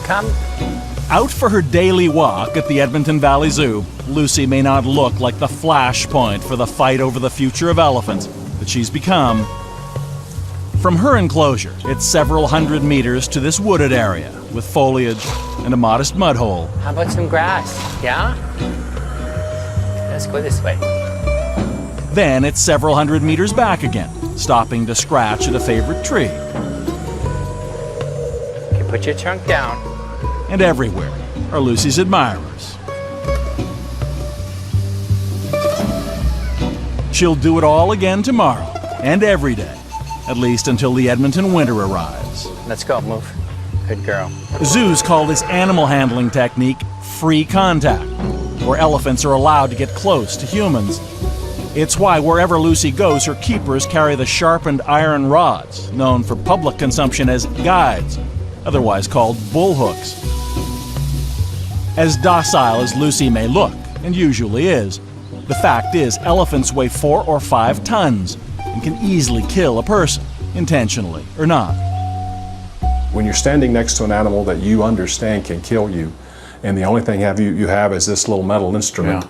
Come. Out for her daily walk at the Edmonton Valley Zoo, Lucy may not look like the flashpoint for the fight over the future of elephants that she's become. From her enclosure, it's several hundred meters to this wooded area with foliage and a modest mud hole. How about some grass? Yeah? Let's go this way. Then it's several hundred meters back again, stopping to scratch at a favorite tree. You put your trunk down. And everywhere are Lucy's admirers. She'll do it all again tomorrow and every day, at least until the Edmonton winter arrives. Let's go, move. Good girl. Zoos call this animal handling technique free contact, where elephants are allowed to get close to humans. It's why wherever Lucy goes, her keepers carry the sharpened iron rods, known for public consumption as guides, otherwise called bullhooks. As docile as Lucy may look, and usually is, the fact is elephants weigh 4 or 5 tons and can easily kill a person, intentionally or not. When you're standing next to an animal that you understand can kill you, and the only thing you have is this little metal instrument,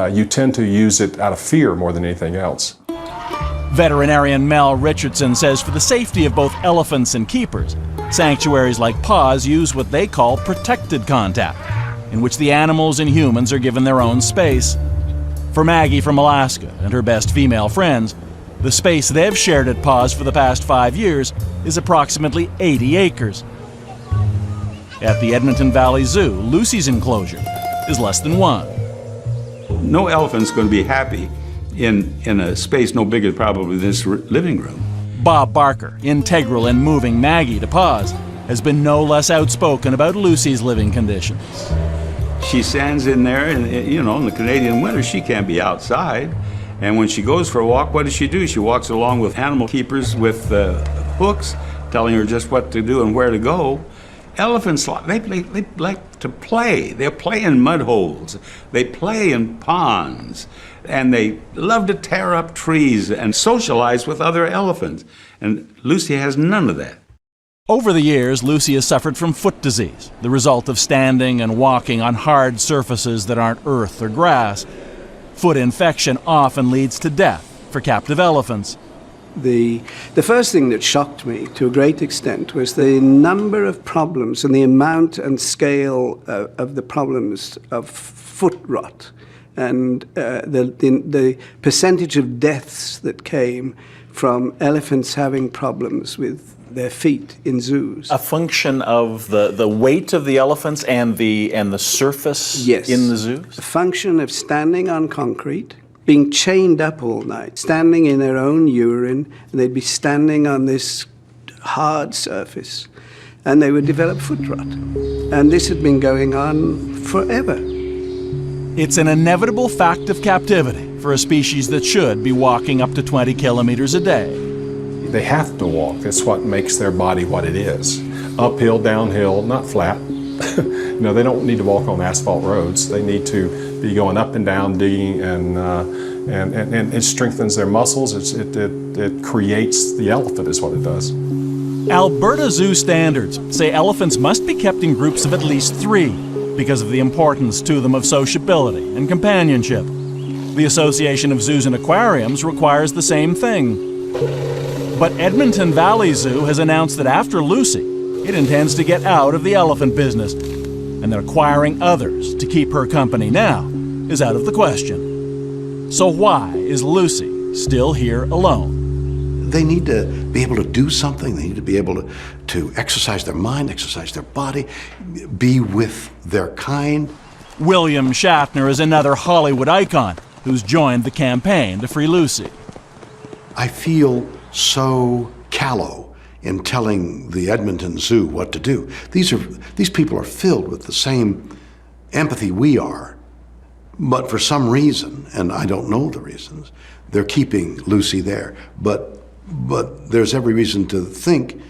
you tend to use it out of fear more than anything else. Veterinarian Mel Richardson says for the safety of both elephants and keepers, sanctuaries like Paws use what they call protected contact, in which the animals and humans are given their own space. For Maggie from Alaska and her best female friends, the space they've shared at Paws for the past 5 years is approximately 80 acres. At the Edmonton Valley Zoo, Lucy's enclosure is less than 1. No elephant's going to be happy in a space no bigger probably than this living room. Bob Barker, integral in moving Maggie to Paws, has been no less outspoken about Lucy's living conditions. She stands in there, and in the Canadian winter, she can't be outside. And when she goes for a walk, what does she do? She walks along with animal keepers with hooks, telling her just what to do and where to go. Elephants, they like to play. They play in mud holes. They play in ponds. And they love to tear up trees and socialize with other elephants. And Lucy has none of that. Over the years, Lucy has suffered from foot disease, the result of standing and walking on hard surfaces that aren't earth or grass. Foot infection often leads to death for captive elephants. The first thing that shocked me to a great extent was the number of problems and the amount and scale of the problems of foot rot and the percentage of deaths that came from elephants having problems with their feet in zoos. A function of the weight of the elephants and the surface in the zoos? A function of standing on concrete, being chained up all night, standing in their own urine, and they'd be standing on this hard surface, and they would develop foot rot. And this had been going on forever. It's an inevitable fact of captivity for a species that should be walking up to 20 kilometers a day. They have to walk. That's what makes their body what it is. Uphill, downhill, not flat. They don't need to walk on asphalt roads. They need to be going up and down, digging, and it strengthens their muscles. It creates the elephant is what it does. Alberta Zoo standards say elephants must be kept in groups of at least 3 because of the importance to them of sociability and companionship. The Association of Zoos and Aquariums requires the same thing. But Edmonton Valley Zoo has announced that after Lucy, it intends to get out of the elephant business, and that acquiring others to keep her company now is out of the question. So why is Lucy still here alone? They need to be able to do something. They need to be able to exercise their mind, exercise their body, be with their kind. William Shatner is another Hollywood icon who's joined the campaign to free Lucy. I feel so callow in telling the Edmonton Zoo what to do. These people are filled with the same empathy we are, but for some reason, and I don't know the reasons, they're keeping Lucy there. But there's every reason to think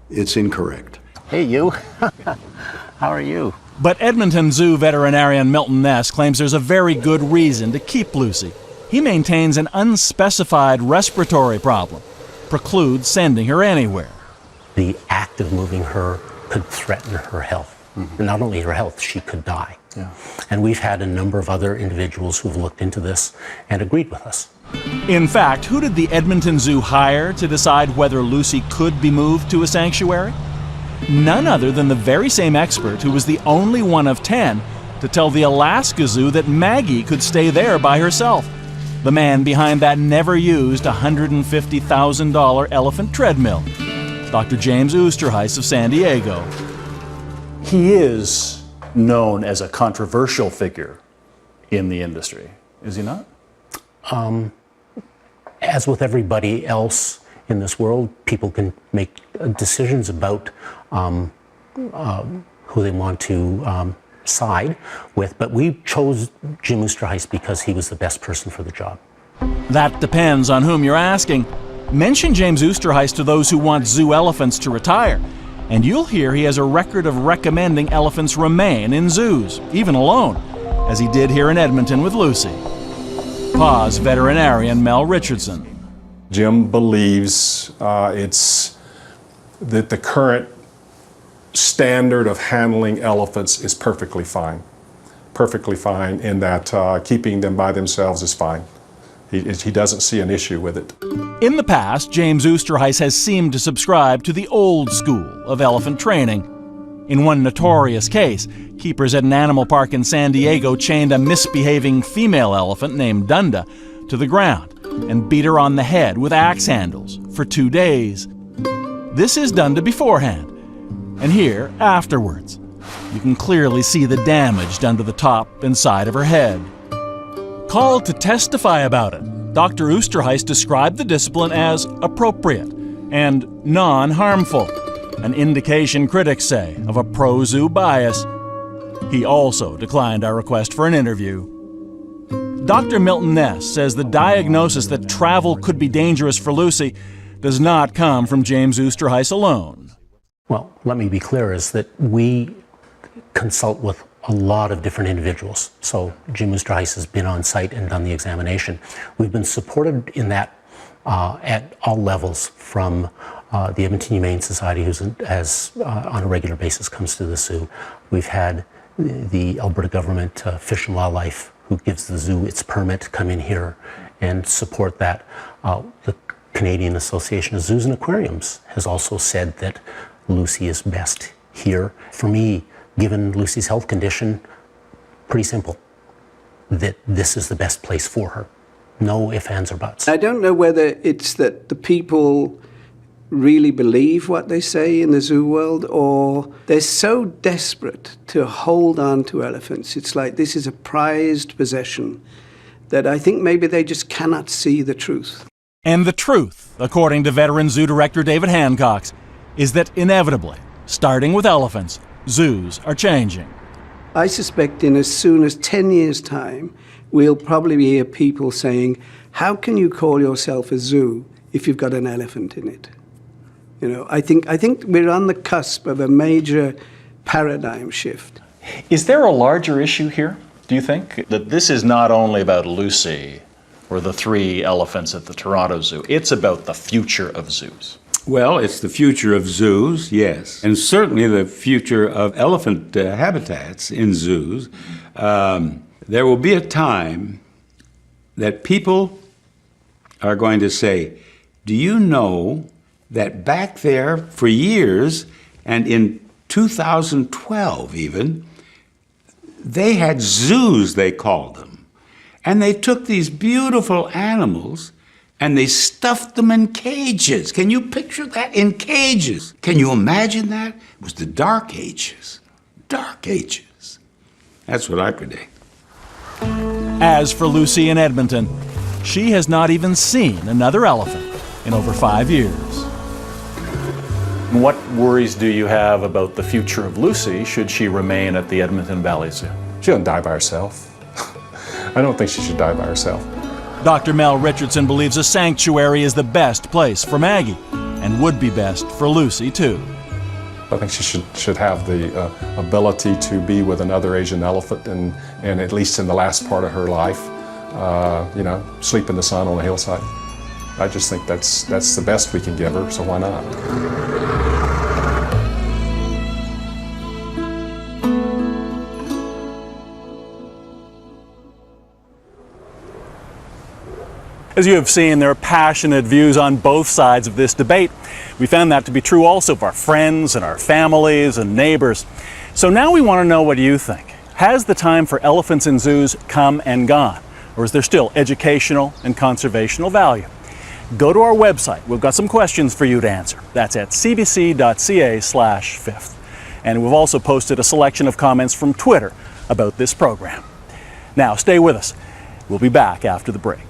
it's incorrect. Hey, you. How are you? But Edmonton Zoo veterinarian Milton Ness claims there's a very good reason to keep Lucy. He maintains an unspecified respiratory problem, precludes sending her anywhere. The act of moving her could threaten her health. And not only her health, she could die. And we've had a number of other individuals who've looked into this and agreed with us. In fact, who did the Edmonton Zoo hire to decide whether Lucy could be moved to a sanctuary? None other than the very same expert who was the only one of 10 to tell the Alaska Zoo that Maggie could stay there by herself. The man behind that never-used $150,000 elephant treadmill, Dr. James Oosterhuis of San Diego. He is known as a controversial figure in the industry, is he not? As with everybody else in this world, people can make decisions about who they want to side with, but we chose Jim Oosterhuis because he was the best person for the job. That depends on whom you're asking. Mention James Oosterhuis to those who want zoo elephants to retire, and you'll hear he has a record of recommending elephants remain in zoos, even alone, as he did here in Edmonton with Lucy. Paws veterinarian Mel Richardson. Jim believes it's that the current standard of handling elephants is perfectly fine. Perfectly fine in that keeping them by themselves is fine. He doesn't see an issue with it. In the past, James Oosterhuis has seemed to subscribe to the old school of elephant training. In one notorious case, keepers at an animal park in San Diego chained a misbehaving female elephant named Dunda to the ground and beat her on the head with axe handles for 2 days. This is Dunda beforehand, and here afterwards. You can clearly see the damage done to the top and side of her head. Called to testify about it, Dr. Oosterhuis described the discipline as appropriate and non-harmful, an indication, critics say, of a pro-zoo bias. He also declined our request for an interview. Dr. Milton Ness says the diagnosis that travel could be dangerous for Lucy does not come from James Oosterhuis alone. Well, let me be clear, is that we consult with a lot of different individuals. So Jim Oosterhuis has been on site and done the examination. We've been supported in that at all levels, from the Edmonton Humane Society, who on a regular basis comes to the zoo. We've had the Alberta government, Fish and Wildlife, who gives the zoo its permit, come in here and support that. The Canadian Association of Zoos and Aquariums has also said that Lucy is best here. For me, given Lucy's health condition, pretty simple, that this is the best place for her. No ifs, ands, or buts. I don't know whether it's that the people really believe what they say in the zoo world, or they're so desperate to hold on to elephants. It's like this is a prized possession that I think maybe they just cannot see the truth. And the truth, according to veteran zoo director David Hancox, is that inevitably, starting with elephants, zoos are changing. I suspect in as soon as 10 years' time, we'll probably hear people saying, how can you call yourself a zoo if you've got an elephant in it? You know, I think we're on the cusp of a major paradigm shift. Is there a larger issue here, do you think? That this is not only about Lucy or the 3 elephants at the Toronto Zoo, it's about the future of zoos. Well, it's the future of zoos, yes, and certainly the future of elephant habitats in zoos. There will be a time that people are going to say, do you know that back there for years, and in 2012 even, they had zoos, they called them, and they took these beautiful animals and they stuffed them in cages. Can you picture that? In cages. Can you imagine that? It was the Dark Ages. Dark Ages. That's what I predict. As for Lucy in Edmonton, she has not even seen another elephant in over 5 years. What worries do you have about the future of Lucy should she remain at the Edmonton Valley Zoo? She doesn't die by herself. I don't think she should die by herself. Dr. Mel Richardson believes a sanctuary is the best place for Maggie, and would be best for Lucy, too. I think she should have the ability to be with another Asian elephant, and at least in the last part of her life, sleep in the sun on a hillside. I just think that's the best we can give her, so why not? As you have seen, there are passionate views on both sides of this debate. We found that to be true also of our friends and our families and neighbors. So now we want to know what you think. Has the time for elephants in zoos come and gone? Or is there still educational and conservational value? Go to our website. We've got some questions for you to answer. That's at cbc.ca/fifth. And we've also posted a selection of comments from Twitter about this program. Now, stay with us. We'll be back after the break.